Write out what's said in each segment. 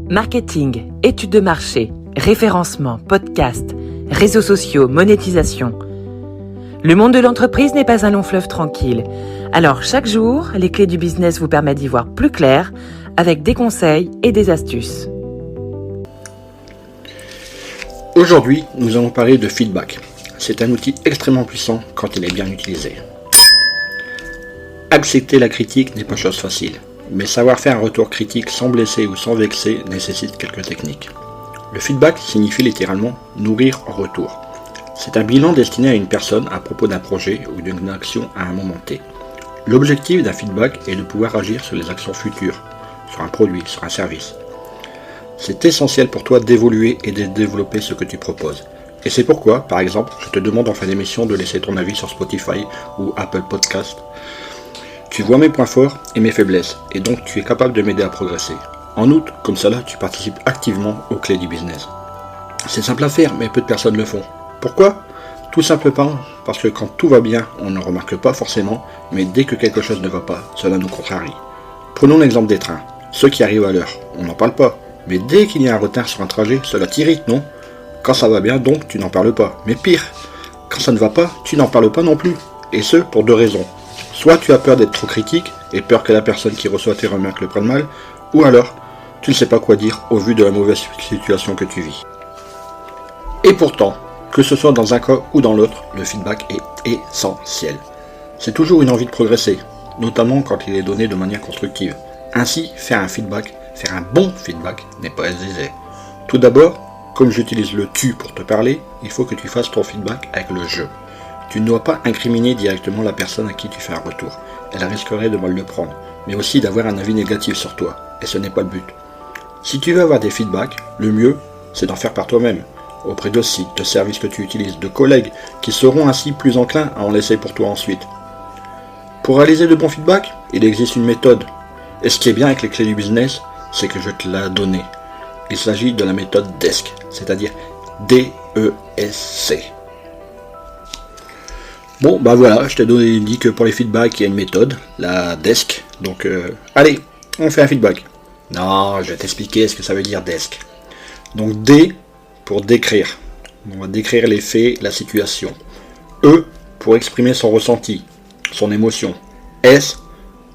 Marketing, études de marché, référencement, podcast, réseaux sociaux, monétisation. Le monde de l'entreprise n'est pas un long fleuve tranquille. Alors chaque jour, les clés du business vous permettent d'y voir plus clair avec des conseils et des astuces. Aujourd'hui, nous allons parler de feedback. C'est un outil extrêmement puissant quand il est bien utilisé. Accepter la critique n'est pas chose facile, mais savoir faire un retour critique sans blesser ou sans vexer nécessite quelques techniques. Le feedback signifie littéralement nourrir en retour. C'est un bilan destiné à une personne à propos d'un projet ou d'une action à un moment T. L'objectif d'un feedback est de pouvoir agir sur les actions futures, sur un produit, sur un service. C'est essentiel pour toi d'évoluer et de développer ce que tu proposes. Et c'est pourquoi, par exemple, je te demande en fin d'émission de laisser ton avis sur Spotify ou Apple Podcast. Tu vois mes points forts et mes faiblesses, et donc tu es capable de m'aider à progresser. En outre, comme cela, tu participes activement aux clés du business. C'est simple à faire, mais peu de personnes le font. Pourquoi ? Tout simplement parce que quand tout va bien, on ne remarque pas forcément, mais dès que quelque chose ne va pas, cela nous contrarie. Prenons l'exemple des trains. Ceux qui arrivent à l'heure, on n'en parle pas. Mais dès qu'il y a un retard sur un trajet, cela t'irrite, non ? Quand ça va bien, donc, tu n'en parles pas. Mais pire, quand ça ne va pas, tu n'en parles pas non plus. Et ce, pour deux raisons. Soit tu as peur d'être trop critique, et peur que la personne qui reçoit tes remarques le prenne mal, ou alors, tu ne sais pas quoi dire au vu de la mauvaise situation que tu vis. Et pourtant, que ce soit dans un cas ou dans l'autre, le feedback est essentiel. C'est toujours une envie de progresser, notamment quand il est donné de manière constructive. Ainsi, faire un bon feedback n'est pas aisé. Tout d'abord, comme j'utilise le tu pour te parler, il faut que tu fasses ton feedback avec le je. Tu ne dois pas incriminer directement la personne à qui tu fais un retour. Elle risquerait de mal le prendre, mais aussi d'avoir un avis négatif sur toi, et ce n'est pas le but. Si tu veux avoir des feedbacks, le mieux, c'est d'en faire par toi-même, auprès de sites, de services que tu utilises, de collègues, qui seront ainsi plus enclins à en laisser pour toi ensuite. Pour réaliser de bons feedbacks, il existe une méthode. Et ce qui est bien avec les clés du business, c'est que je te l'ai donné. Il s'agit de la méthode DESC, c'est-à-dire D-E-S-C. Bon, bah voilà, je t'ai dit que pour les feedbacks, il y a une méthode, la DESC. Donc, allez, on fait un feedback. Non, je vais t'expliquer ce que ça veut dire DESC. Donc, D pour décrire. On va décrire les faits, la situation. E pour exprimer son ressenti, son émotion. S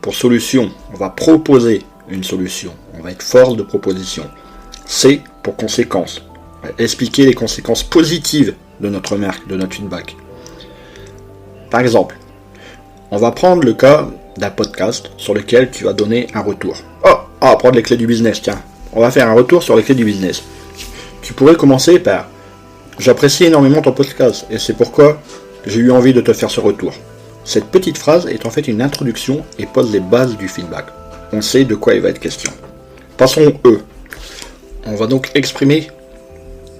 pour solution. On va proposer une solution. On va être force de proposition. C pour conséquences. On va expliquer les conséquences positives de notre marque, de notre feedback. Par exemple, on va prendre le cas d'un podcast sur lequel tu vas donner un retour. On va prendre les clés du business, tiens. On va faire un retour sur les clés du business. Tu pourrais commencer par « J'apprécie énormément ton podcast et c'est pourquoi j'ai eu envie de te faire ce retour. » Cette petite phrase est en fait une introduction et pose les bases du feedback. On sait de quoi il va être question. Passons au E. On va donc exprimer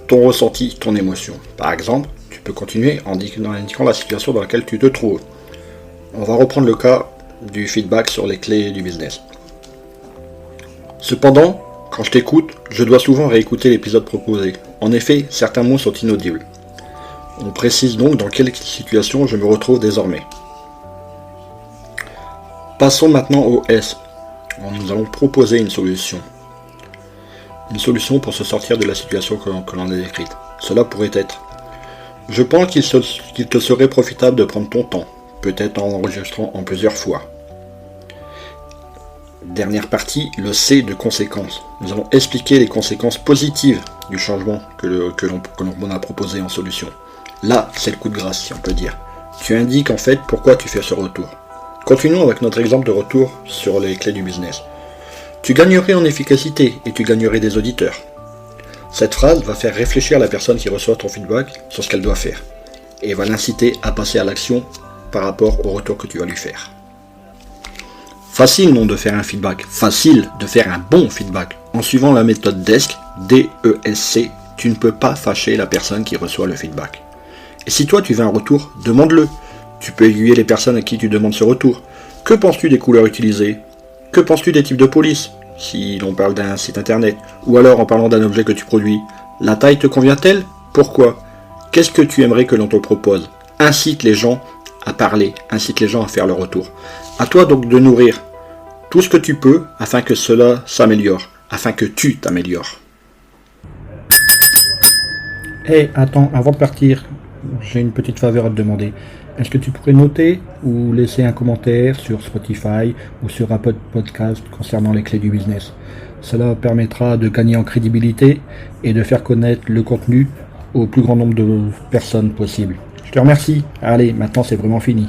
ton ressenti, ton émotion. Par exemple, tu peux continuer en indiquant la situation dans laquelle tu te trouves. On va reprendre le cas du feedback sur les clés du business. Cependant, quand je t'écoute, je dois souvent réécouter l'épisode proposé. En effet, certains mots sont inaudibles. On précise donc dans quelle situation je me retrouve désormais. Passons maintenant au S. Nous allons proposer une solution. Une solution pour se sortir de la situation que l'on a décrite. Cela pourrait être: je pense qu'il te serait profitable de prendre ton temps, peut-être en enregistrant en plusieurs fois. Dernière partie, le C de conséquences. Nous allons expliquer les conséquences positives du changement que l'on a proposé en solution. Là, c'est le coup de grâce, si on peut dire. Tu indiques en fait pourquoi tu fais ce retour. Continuons avec notre exemple de retour sur les clés du business. Tu gagnerais en efficacité et tu gagnerais des auditeurs. Cette phrase va faire réfléchir la personne qui reçoit ton feedback sur ce qu'elle doit faire et va l'inciter à passer à l'action par rapport au retour que tu vas lui faire. Facile non de faire un feedback, facile de faire un bon feedback. En suivant la méthode DESC, D-E-S-C, tu ne peux pas fâcher la personne qui reçoit le feedback. Et si toi tu veux un retour, demande-le. Tu peux aiguiller les personnes à qui tu demandes ce retour. Que penses-tu des couleurs utilisées ? Que penses-tu des types de police ? Si l'on parle d'un site internet, ou alors en parlant d'un objet que tu produis. La taille te convient-elle ? Pourquoi ? Qu'est-ce que tu aimerais que l'on te propose ? Incite les gens à parler, incite les gens à faire leur retour. À toi donc de nourrir tout ce que tu peux afin que cela s'améliore. afin que tu t'améliores. Attends, avant de partir, j'ai une petite faveur à te demander. Est-ce que tu pourrais noter ou laisser un commentaire sur Spotify ou sur un podcast concernant les clés du business? Cela permettra de gagner en crédibilité et de faire connaître le contenu au plus grand nombre de personnes possible. Je te remercie. Allez, maintenant c'est vraiment fini.